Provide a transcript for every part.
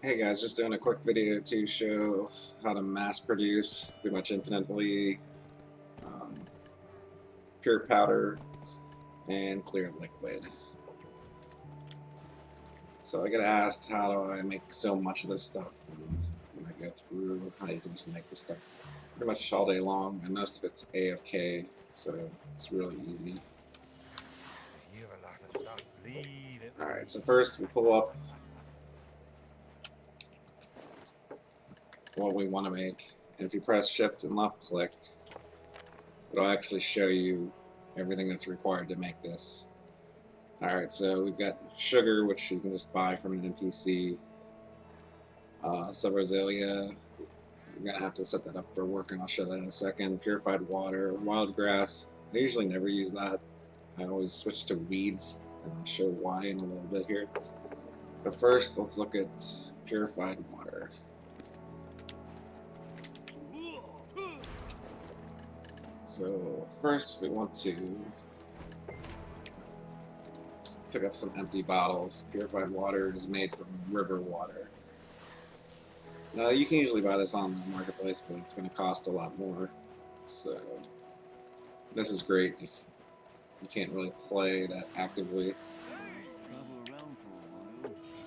Hey guys, just doing a quick video to show how to mass produce pretty much infinitely um, pure powder and clear liquid. So I get asked how do I make so much of this stuff, and when I go through how you can just make this stuff pretty much all day long, and most of it's AFK, so it's really easy. Alright, so first we pull up what we want to make, and if you press shift and left click, it'll actually show you everything that's required to make this. Alright, so we've got sugar, which you can just buy from an NPC. Silverzelia, you're going to have to set that up for work, and I'll show that in a second. Purified water, wild grass, I usually never use that. I always switch to weeds, and I'll show why in a little bit here. But first, let's look at purified water. So first we want to pick up some empty bottles. Purified water is made from river water. Now you can usually buy this on the marketplace, but it's going to cost a lot more. So this is great if you can't really play that actively.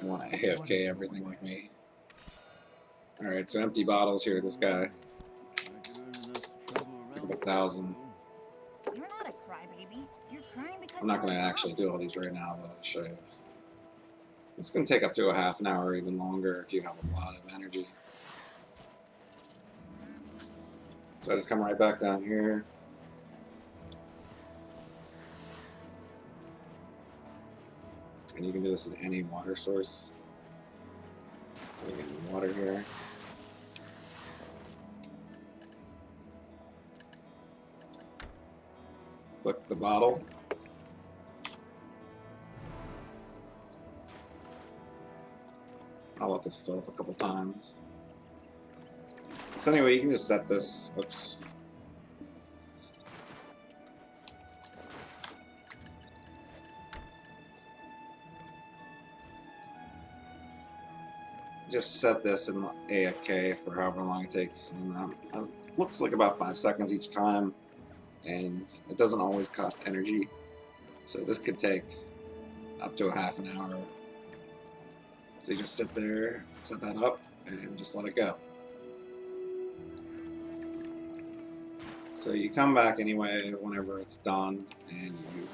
You want to AFK everything like me. Alright, so empty bottles here, this guy. 1,000. You're not a crybaby. You're crying because I'm not going to actually do all these right now, but I'll show you. It's going to take up to a half an hour or even longer if you have a lot of energy. So I just come right back down here. And you can do this in any water source. So we get water here. Click the bottle. I'll let this fill up a couple times. So anyway, you can just set this. Oops. Just set this in AFK for however long it takes. And it looks like about 5 seconds each time. And it doesn't always cost energy, so this could take up to a half an hour. So you just sit there, set that up, and just let it go. So you come back anyway whenever it's done, and you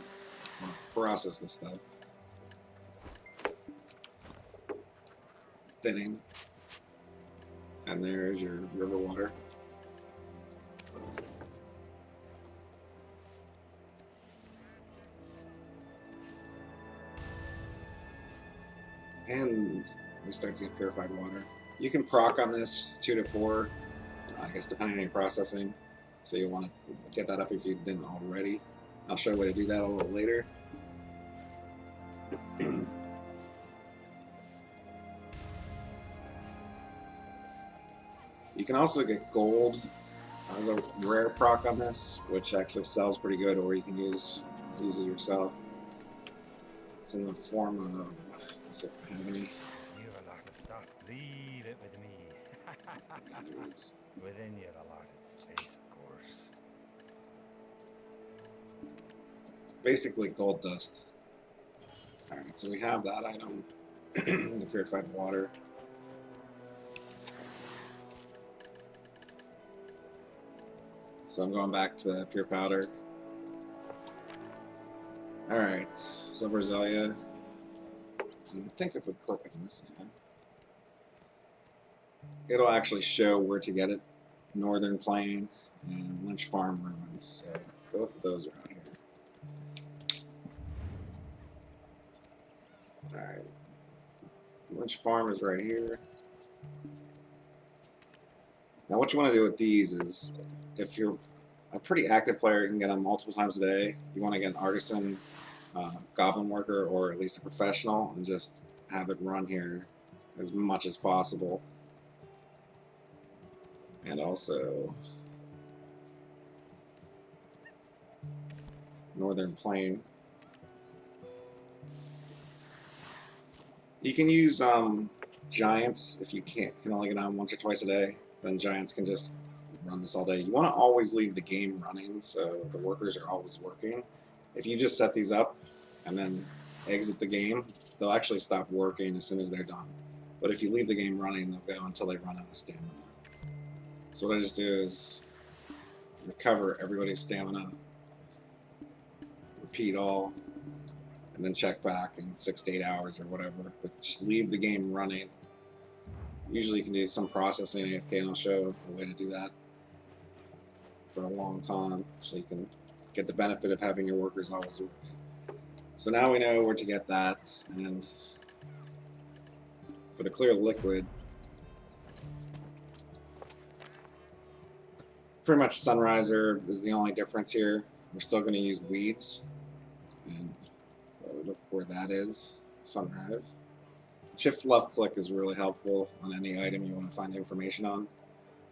process the stuff. Thinning, and there's your river water. And we start to get purified water. You can proc on this 2 to 4, I guess depending on your processing. So you want to get that up if you didn't already. I'll show you a way to do that a little later. You can also get gold as a rare proc on this, which actually sells pretty good, or you can use it yourself. It's in the form of, let's see if I have any. You've a lot of stuff. Leave it with me. Yeah, there is. Within you a lot of space, of course. Basically gold dust. Alright, so we have that item, the purified water. So I'm going back to the pure powder. Alright, Silverzelia. I think if we click on this, it'll actually show where to get it. Northern Plain and Lynch Farm Ruins. So both of those are out here. Alright. Lynch Farm is right here. Now what you want to do with these is, if you're a pretty active player, you can get them multiple times a day. You want to get an artisan, goblin worker, or at least a professional, and just have it run here as much as possible. And also Northern Plain. You can use giants, if you can only get on once or twice a day, then giants can just run this all day. You want to always leave the game running so the workers are always working. If you just set these up and then exit the game, they'll actually stop working as soon as they're done. But if you leave the game running, they'll go until they run out of stamina. So what I just do is recover everybody's stamina, repeat all, and then check back in 6 to 8 hours or whatever. But just leave the game running. Usually you can do some processing in AFK, and I'll show a way to do that for a long time so you can get the benefit of having your workers always working. So now we know where to get that, and for the clear liquid, pretty much Sunriser is the only difference here. We're still going to use weeds, and so look where that is, Sunrise. Shift left click is really helpful on any item you want to find information on.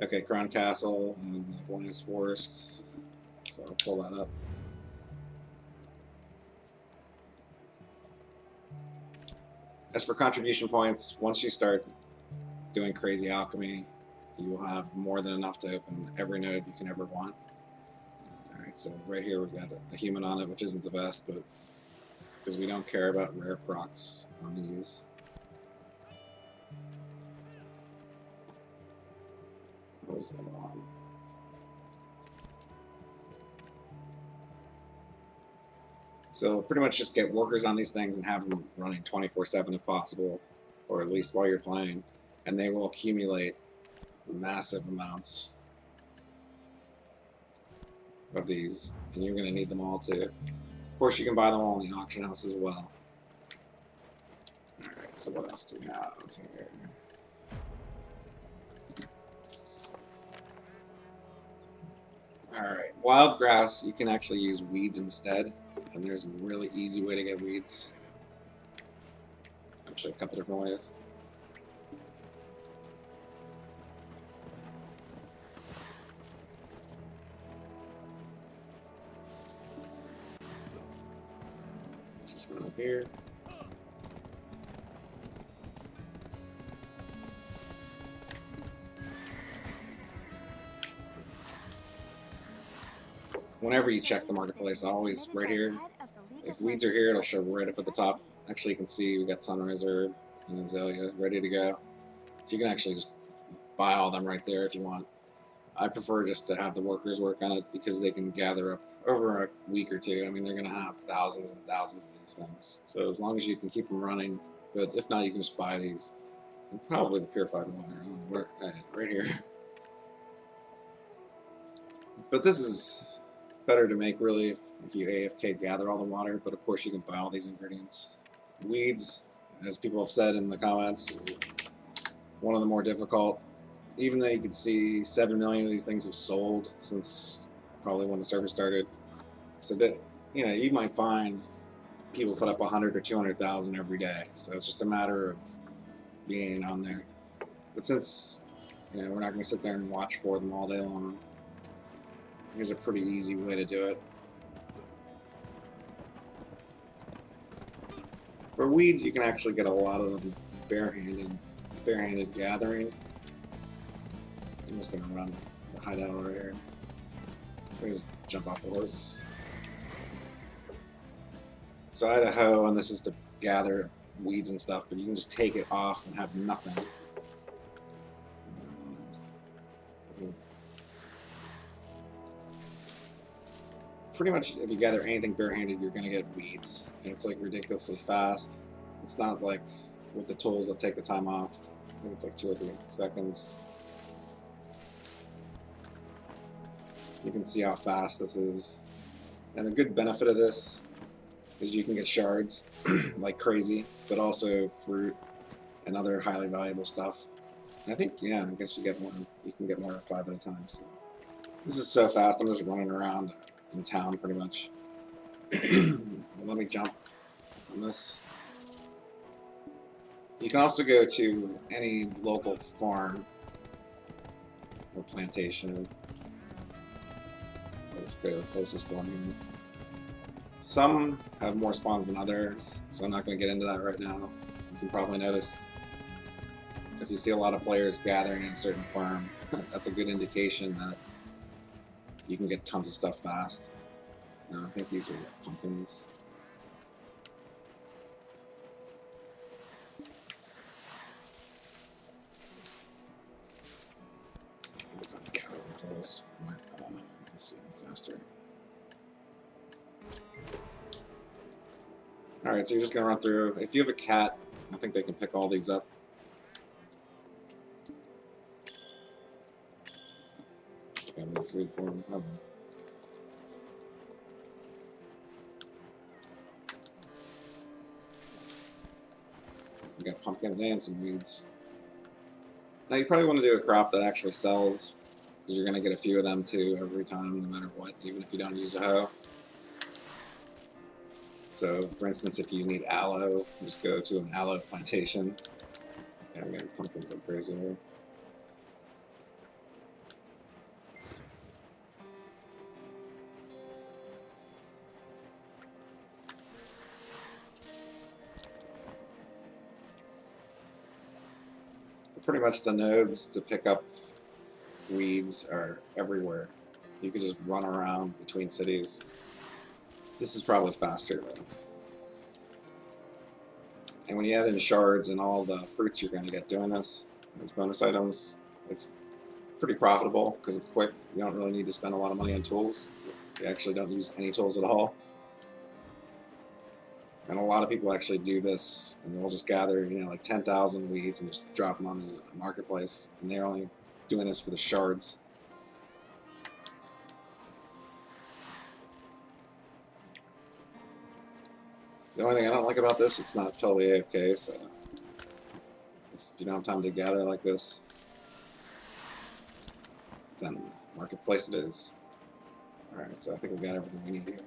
Okay, Crown Castle and the Bonus Forest, so I'll pull that up. As for contribution points, once you start doing crazy alchemy, you will have more than enough to open every node you can ever want. Alright, so right here we've got a human on it, which isn't the best, but because we don't care about rare procs on these. Where's that on? So pretty much just get workers on these things and have them running 24/7 if possible, or at least while you're playing, and they will accumulate massive amounts of these, and you're going to need them all too. Of course, you can buy them all in the auction house as well. Alright, so what else do we have here? Alright, wild grass, you can actually use weeds instead, and there's a really easy way to get weeds. Actually, a couple different ways. Let's just run up here. Whenever you check the marketplace, always right here. If weeds are here, it'll show right up at the top. Actually, you can see we got Sunriser and Azalea ready to go. So you can actually just buy all them right there if you want. I prefer just to have the workers work on it because they can gather up over a week or two. I mean, they're going to have thousands and thousands of these things. So as long as you can keep them running, but if not, you can just buy these. And probably the purified water right here. But this is better to make really if you AFK gather all the water, but of course you can buy all these ingredients. Weeds, as people have said in the comments, one of the more difficult. Even though you can see 7 million of these things have sold since probably when the server started. So that, you know, you might find people put up 100 or 200,000 every day. So it's just a matter of being on there. But since, you know, we're not going to sit there and watch for them all day long, here's a pretty easy way to do it. For weeds, you can actually get a lot of them barehanded gathering. I'm just gonna run the hideout over here. Just jump off the horse. So I had a hoe, and this is to gather weeds and stuff, but you can just take it off and have nothing. Pretty much, if you gather anything barehanded, you're gonna get weeds, and it's like ridiculously fast. It's not like with the tools that take the time off. I think it's like 2 or 3 seconds. You can see how fast this is, and the good benefit of this is you can get shards like crazy, but also fruit and other highly valuable stuff. And I think, yeah, I guess you can get more than 5 at a time. So this is so fast. I'm just running around in town pretty much. Let me jump on this. You can also go to any local farm or plantation. Let's go to the closest one here. Some have more spawns than others, so I'm not going to get into that right now. You can probably notice. if you see a lot of players gathering in a certain farm, that's a good indication that you can get tons of stuff fast. No, I think these are pumpkins. Gather them close. Let's see them faster. Alright, so you're just gonna run through. If you have a cat, I think they can pick all these up. Got more food for them. Oh. We got pumpkins and some weeds. Now you probably want to do a crop that actually sells, because you're going to get a few of them too every time, no matter what, even if you don't use a hoe. So, for instance, if you need aloe, just go to an aloe plantation. Yeah, I'm getting pumpkins like crazy here. Pretty much the nodes to pick up weeds are everywhere. You can just run around between cities. This is probably faster though. And when you add in shards and all the fruits you're going to get doing this, those bonus items, it's pretty profitable because it's quick. You don't really need to spend a lot of money on tools. You actually don't use any tools at all. And a lot of people actually do this, and they'll just gather, you know, like 10,000 weeds and just drop them on the marketplace. And they're only doing this for the shards. The only thing I don't like about this, it's not totally AFK, so if you don't have time to gather like this, then marketplace it is. Alright, so I think we got everything we need here.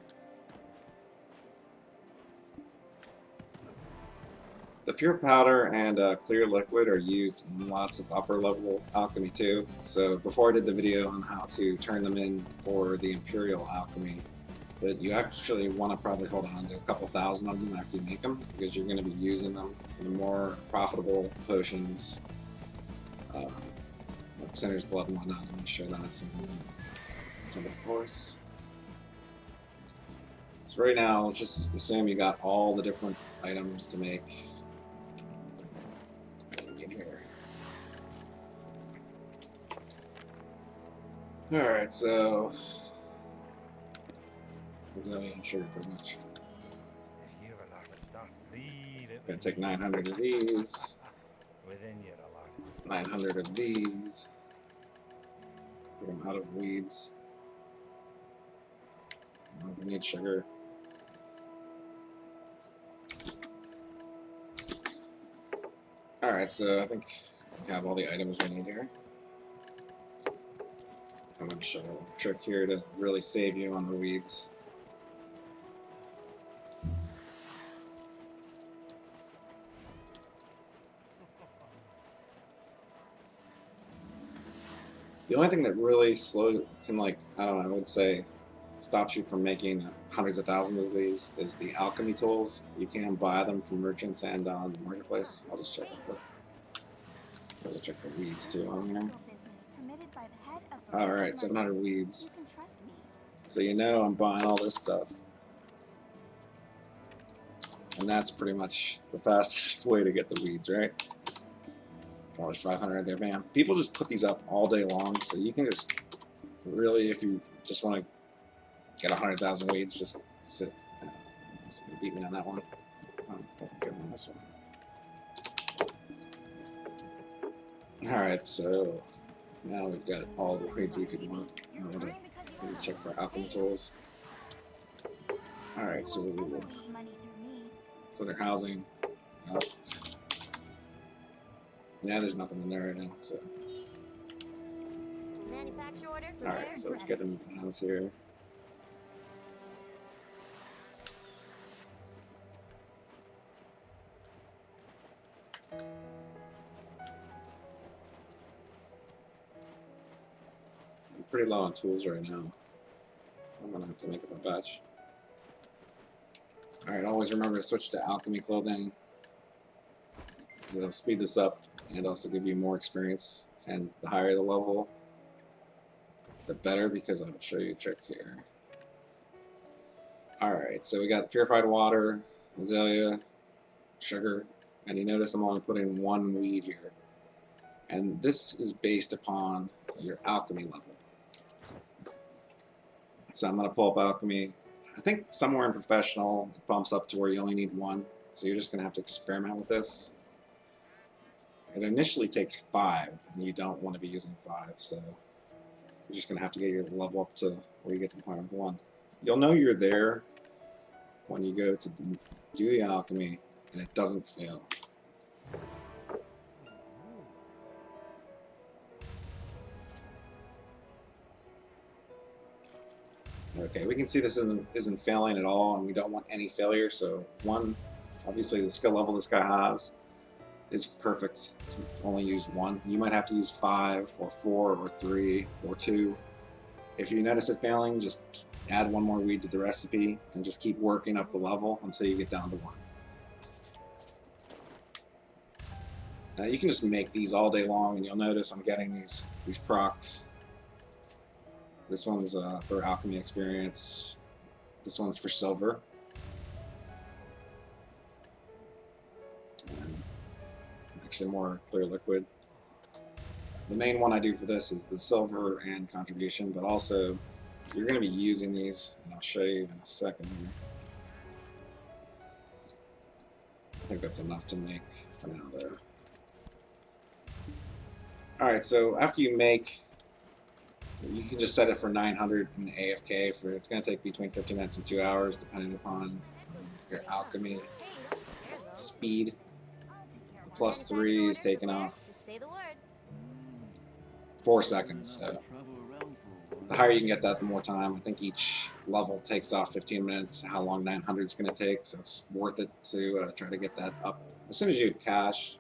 The pure powder and clear liquid are used in lots of upper level alchemy too. So before I did the video on how to turn them in for the imperial alchemy, but you actually want to probably hold on to a couple thousand of them after you make them, because you're going to be using them for the more profitable potions, like Sinner's Blood and whatnot. Let me show that of course. So right now, let's just assume you got all the different items to make. Alright, so I'm sure pretty much. You have a lot of stuff. Leave it. Gonna take 900 of these. Within you a lot of space. 900 of these. Get them out of weeds. We need sugar. Alright, so I think we have all the items we need here. I'm going to show you a trick here to really save you on the weeds. The only thing that really can, like, I don't know, I would say stops you from making hundreds of thousands of these is the alchemy tools. You can buy them from merchants and on the marketplace. I'll just check real quick. There's a check for weeds too on here. Alright, 700 weeds. So you know I'm buying all this stuff. And that's pretty much the fastest way to get the weeds, right? Oh, there's 500 right there, bam. People just put these up all day long, so you can just really, if you just want to get 100,000 weeds, just sit. Somebody beat me on that one. Get on this one. Alright, so now we've got all the weeds we could want. I'm gonna check for alchemy tools. Alright, so their housing. Yep. Yeah, there's nothing in there right now, so. Alright, so let's get into the house here. I'm pretty low on tools right now. I'm gonna have to make up a batch. Alright, always remember to switch to alchemy clothing, because it'll speed this up. and also give you more experience. And the higher the level, the better, because I'll show you a trick here. Alright, so we got purified water, azalea, sugar, and you notice I'm only putting one weed here. And this is based upon your alchemy level. So I'm going to pull up alchemy. I think somewhere in professional it bumps up to where you only need one. So you're just going to have to experiment with this. It initially takes 5, and you don't want to be using 5, so you're just going to have to get your level up to where you get to the point of 1. You'll know you're there when you go to do the alchemy, and it doesn't fail. Okay, we can see this isn't failing at all, and we don't want any failure, so 1, obviously the skill level this guy has is perfect to only use 1. You might have to use 5 or 4 or 3 or 2. If you notice it failing, just add 1 more weed to the recipe and just keep working up the level until you get down to 1. Now you can just make these all day long, and you'll notice I'm getting these procs. This one's for alchemy experience. This one's for silver. And actually more clear liquid. The main one I do for this is the silver and contribution, but also you're going to be using these, and I'll show you in a second here. I think that's enough to make for now there. Alright, so after you make, you can just set it for 900 in AFK. It's going to take between 15 minutes and 2 hours, depending upon your alchemy speed. The +3 is taking off 4 seconds. So the higher you can get that, the more time. I think each level takes off 15 minutes. How long 900 is going to take, so it's worth it to try to get that up as soon as you have cash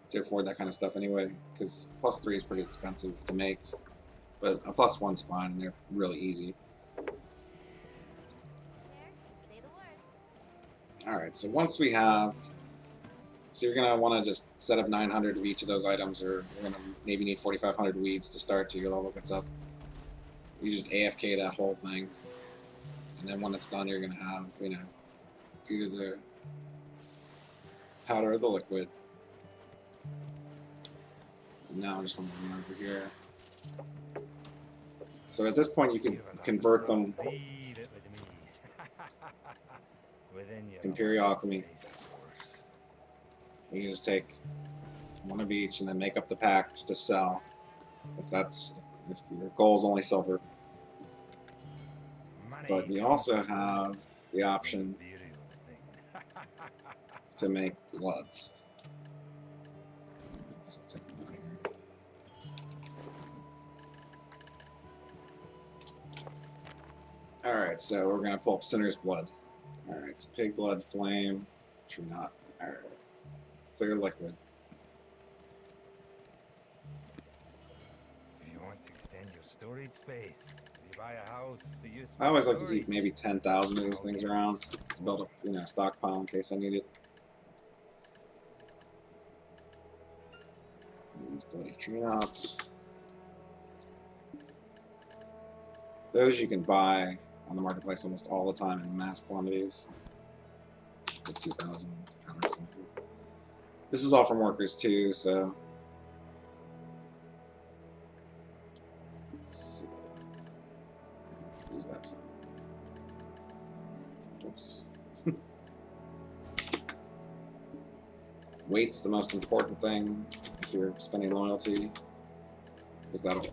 to afford that kind of stuff anyway, because +3 is pretty expensive to make, but a +1's fine, and they're really easy. Alright, so once we have, so you're going to want to just set up 900 of each of those items, or you're going to maybe need 4,500 weeds to start till your level gets up. You just AFK that whole thing, and then when it's done, you're going to have, you know, either the powder or the liquid. And now I just want to run over here. So at this point, you can convert them Imperial Alchemy. You can just take 1 of each and then make up the packs to sell. If your goal is only silver. But you also have the option to make bloods. Alright, so we're going to pull up Sinner's Blood. Alright, so pig blood, flame, which we're not. Alright. Clear liquid. If you want to extend your storage space, you buy a house to use. I always like to keep maybe 10,000 of these things around to build up, you know, a stockpile in case I need it. And these bloody tree knots. Those you can buy on the marketplace almost all the time in mass quantities. It's like 2,000 powder flame. This is all from workers too, so. Let's see. Use that. Oops. Weight's the most important thing if you're spending loyalty, because that'll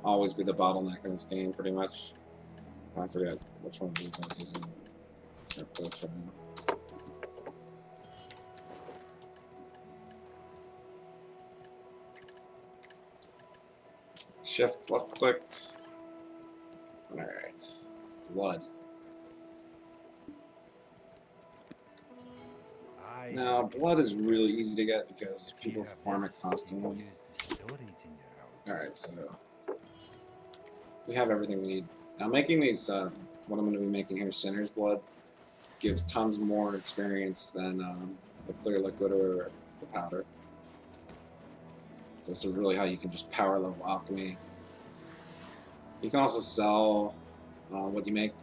always be the bottleneck in this game, pretty much. I forget which one of these I was using. They're both right now. Shift, left click. Alright. Blood. Now, blood is really easy to get because people farm it constantly. Alright, so we have everything we need. Now, making these, what I'm going to be making here, Sinner's Blood, gives tons more experience than the clear liquid or the powder. So this is really how you can just power level alchemy. You can also sell what you make.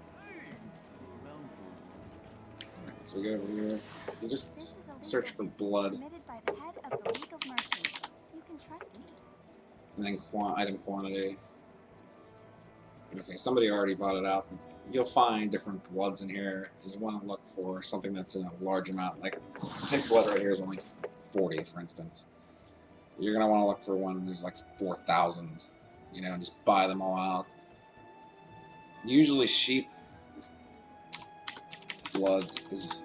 So we go over here. So just search for blood. By the head of the League of Merchants. You can trust me. And then item quantity. Okay, somebody already bought it out. You'll find different bloods in here. And you want to look for something that's in a large amount. Like, pink blood right here is only 40, for instance. You're going to want to look for one there's like 4,000. You know, and just buy them all out. Usually sheep blood is...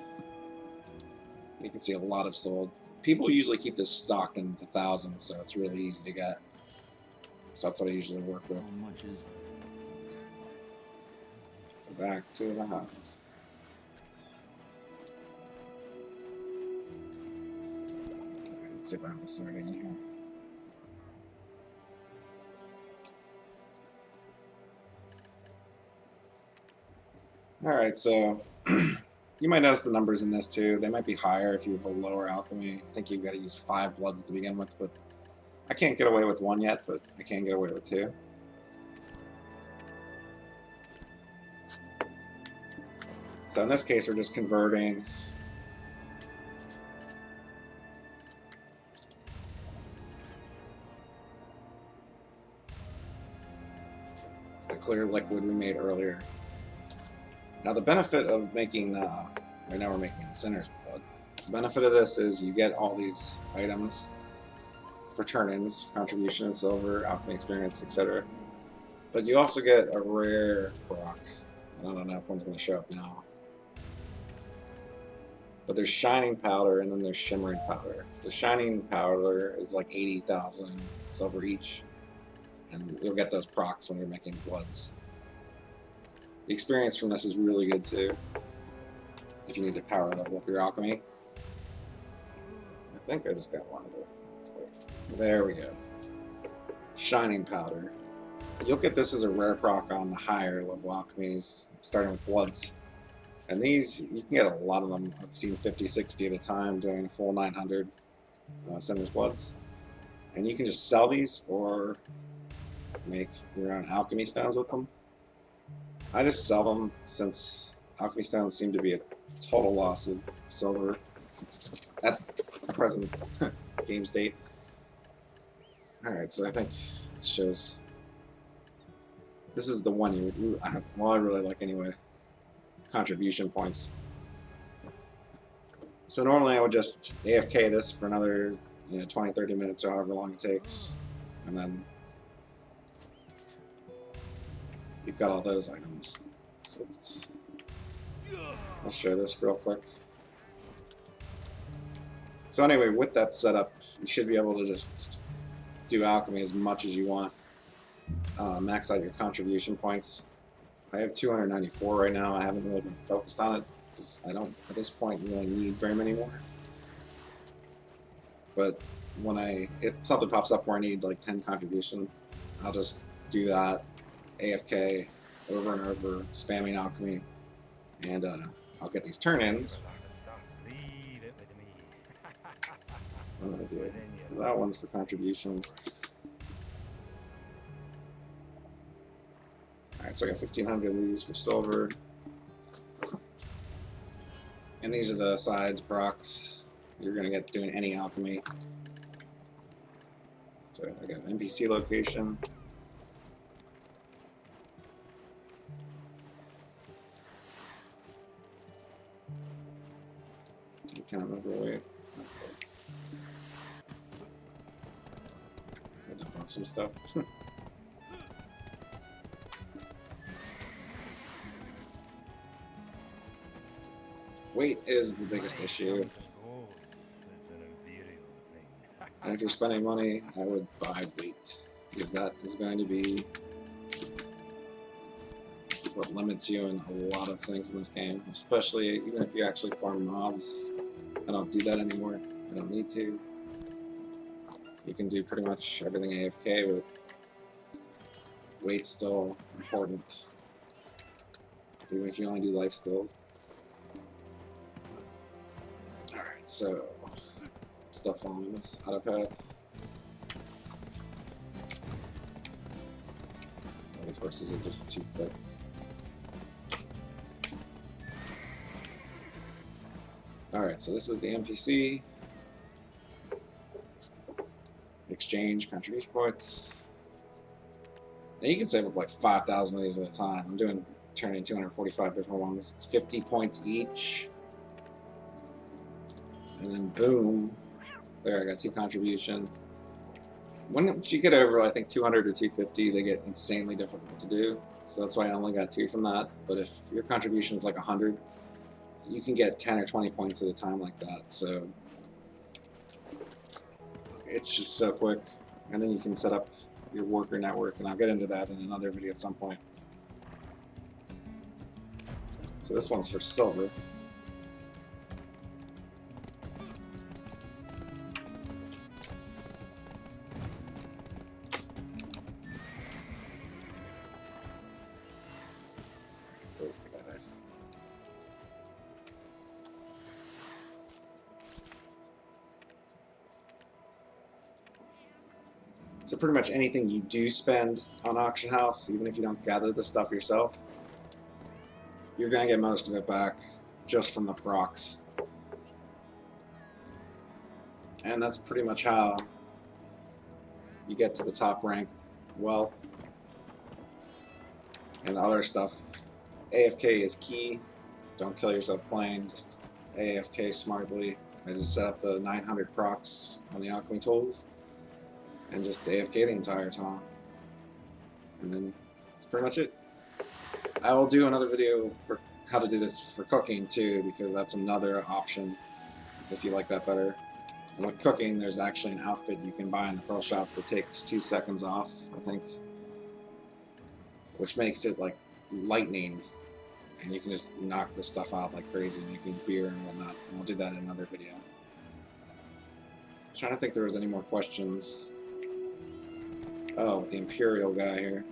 You can see a lot of sold. People usually keep this stocked in the thousands, so it's really easy to get. So that's what I usually work with. How much is it? So back to the house. Let's see if I have the sorting in here. Alright, so you might notice the numbers in this too. They might be higher if you have a lower alchemy. I think you've got to use 5 bloods to begin with, but I can't get away with 1 yet, but I can get away with 2. So in this case, we're just converting the clear liquid we made earlier. Now the benefit of making, right now we're making Sinner's Blood. The benefit of this is you get all these items for turn-ins, contribution, silver, alchemy experience, etc. But you also get a rare proc. I don't know if one's going to show up now. But there's shining powder and then there's shimmering powder. The shining powder is like 80,000 silver each. And you'll get those procs when you're making bloods. The experience from this is really good too. If you need to power level up your alchemy. I think I just got one of it. There we go. Shining powder. You'll get this as a rare proc on the higher level alchemies, starting with bloods. And these, you can get a lot of them. I've seen 50, 60 at a time doing a full 900 Sinner's Bloods. And you can just sell these or make your own alchemy stones with them. I just sell them since alchemy stones seem to be a total loss of silver at present game state. Alright, so I think this shows... This is the one you... Well, I really like anyway. Contribution points. So normally I would just AFK this for another 20-30 minutes or however long it takes, and then you've got all those items. So I'll show this real quick. So anyway, with that setup, you should be able to just do alchemy as much as you want. Max out your contribution points. I have 294 right now. I haven't really been focused on it because I don't, at this point, really need very many more. But when if something pops up where I need like 10 contribution, I'll just do that AFK over and over, spamming alchemy, and I'll get these turn-ins. What do I do? So that one's for contribution. Alright, so I got 1,500 of these for silver. And these are the sides procs you're going to get doing any alchemy. So I got an NPC location. I can't remember wait. I'll dump off some stuff. Weight is the biggest issue. And if you're spending money, I would buy weight, because that is going to be what limits you in a lot of things in this game, especially even if you actually farm mobs. I don't do that anymore. I don't need to. You can do pretty much everything AFK, but weight's still important, even if you only do life skills. So, still following this auto path. These horses are just too quick. Alright, so this is the NPC. Exchange contribution points. Now you can save up like 5,000 of these at a time. I'm turning 245 different ones. It's 50 points each. And then boom. There, I got 2 contribution. Once you get over, I think, 200 or 250, they get insanely difficult to do. So that's why I only got 2 from that. But if your contribution is like 100, you can get 10 or 20 points at a time like that. So it's just so quick. And then you can set up your worker network, and I'll get into that in another video at some point. So this one's for silver. There's the guy. So pretty much anything you do spend on Auction House, even if you don't gather the stuff yourself, you're going to get most of it back just from the procs. And that's pretty much how you get to the top rank wealth and other stuff. AFK is key. Don't kill yourself playing. Just AFK smartly. I just set up the 900 procs on the Alchemy tools and just AFK the entire time. And then that's pretty much it. I will do another video for how to do this for cooking too, because that's another option if you like that better. And with cooking, there's actually an outfit you can buy in the Pearl Shop that takes 2 seconds off, I think, which makes it like lightning, and you can just knock the stuff out like crazy, making beer and whatnot. And I'll do that in another video. I'm trying to think if there was any more questions. Oh, with the Imperial guy here.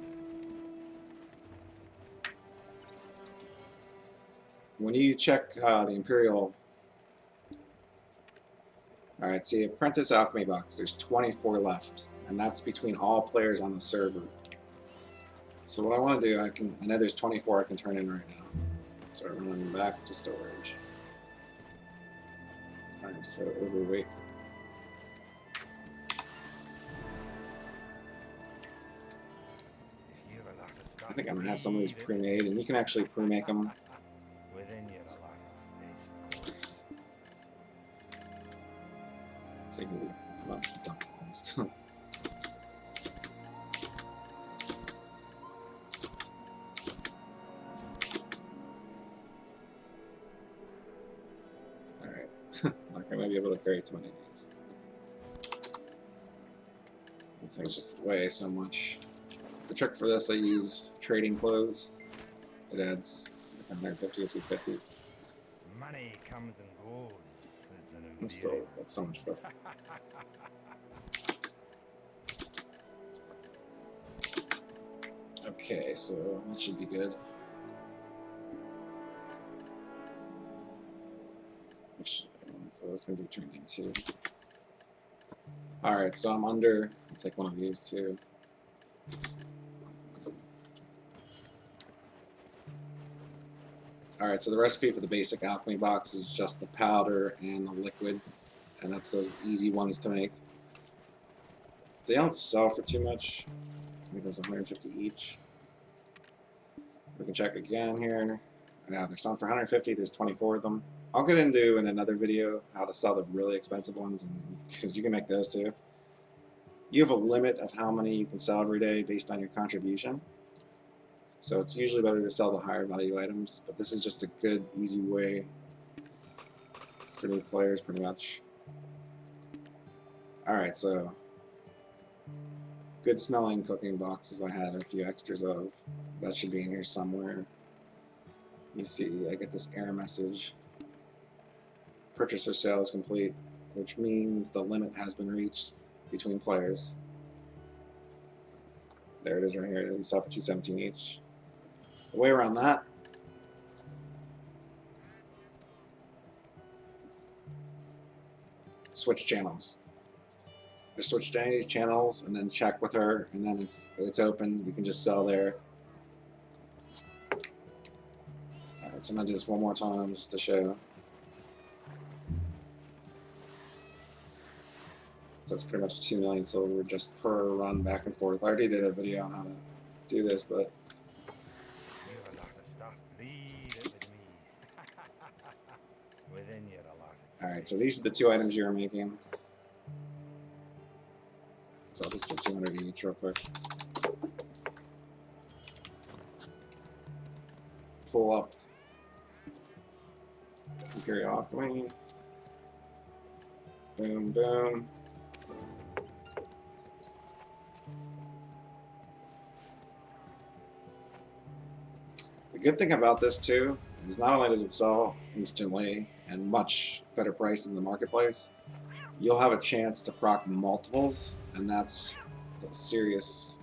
When you check the Imperial... Alright, see, Apprentice Alchemy box, there's 24 left, and that's between all players on the server. So what I want to do, I know there's 24 I can turn in right now. So I'm running back to storage. I'm so overweight. I think I'm going to have some of these pre-made, and you can actually pre-make them. Within your allotted space. So you can do a bunch of stuff. Alright. Not going to be able to carry too many of these. This thing's just weighs so much. The trick for this, I use trading clothes. It adds 150 or 250. Money comes and goes. It's an I'm still got so much stuff. Okay, so that should be good. So that's gonna be training too. Alright, so I'm under. I'll take one of these too. Alright, so the recipe for the basic alchemy box is just the powder and the liquid, and that's those easy ones to make. They don't sell for too much. I think it was 150 each. We can check again here. Yeah, they're selling for 150. There's 24 of them. I'll get into in another video how to sell the really expensive ones, because you can make those too. You have a limit of how many you can sell every day based on your contribution. So it's usually better to sell the higher value items, but this is just a good, easy way for new players, pretty much. Alright, so good smelling cooking boxes I had a few extras of. That should be in here somewhere. You see, I get this error message. Purchaser sale is complete, which means the limit has been reached between players. There it is right here. You sell for 217 each. The way around that, switch channels. Just switch to any of these channels and then check with her, and then if it's open, you can just sell there. So I'm gonna do this one more time just to show. So that's pretty much 2 million silver just per run back and forth. I already did a video on how to do this, but You've a lot of stuff. Leave it with me. Within your allotted alright, so space. these are the 2 items you're making. So I'll just do 200 each real quick. Pull up Imperial Alchemy. Boom, boom. The good thing about this too is not only does it sell instantly and much better price than the marketplace, you'll have a chance to proc multiples, and that's a serious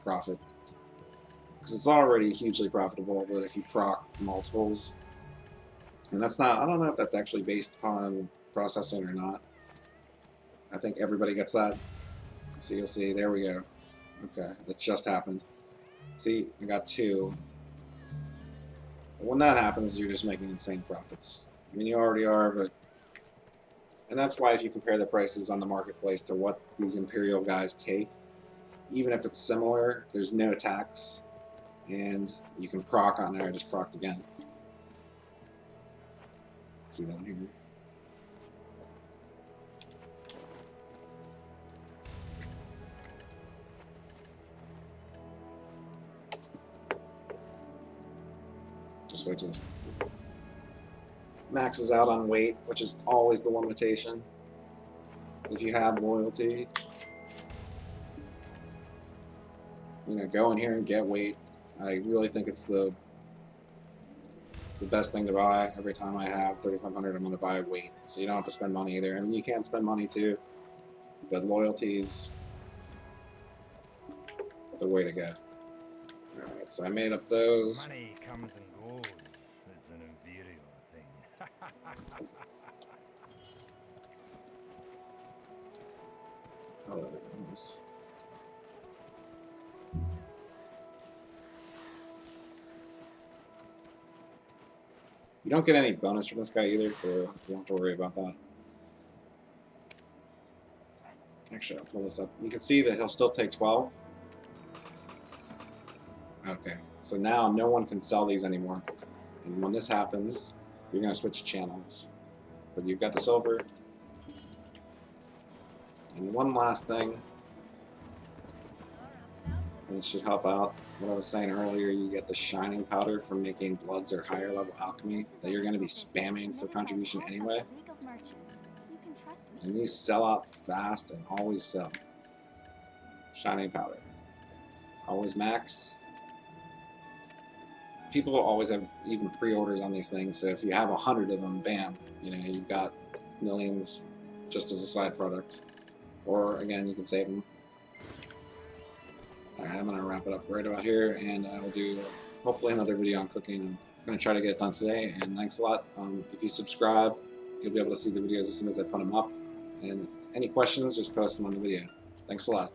profit. Because it's already hugely profitable, but if you proc multiples, and that's not, I don't know if that's actually based upon processing or not. I think everybody gets that. So you'll see, there we go. Okay, that just happened. See, I got 2. When that happens, you're just making insane profits. I mean, you already are, but... And that's why if you compare the prices on the marketplace to what these Imperial guys take, even if it's similar, there's no tax, and you can proc on there. I just procced again. See that here? Just wait till this maxes out on weight, which is always the limitation. If you have loyalty, you know, go in here and get weight. I really think it's the best thing to buy. Every time I have 3,500, I'm going to buy weight, so you don't have to spend money either. I mean, you can spend money too, but loyalty's the way to go. Alright, so I made up those. Money comes and goes. It's an inferior thing. Oh, goodness. You don't get any bonus from this guy either, so you don't have to worry about that. Actually, I'll pull this up. You can see that he'll still take 12. Okay, so now no one can sell these anymore. And when this happens, you're going to switch channels. But you've got the silver. And one last thing, and this should help out what I was saying earlier, you get the shining powder from making bloods or higher level alchemy that you're going to be spamming for contribution anyway. And these sell out fast and always sell. Shining powder. Always max. People will always have even pre-orders on these things, so if you have 100 of them, bam, you know, you've got millions just as a side product. Or, again, you can save them. Alright, I'm going to wrap it up right about here, and I will do, hopefully, another video on cooking. I'm going to try to get it done today, and thanks a lot. If you subscribe, you'll be able to see the videos as soon as I put them up. And any questions, just post them on the video. Thanks a lot.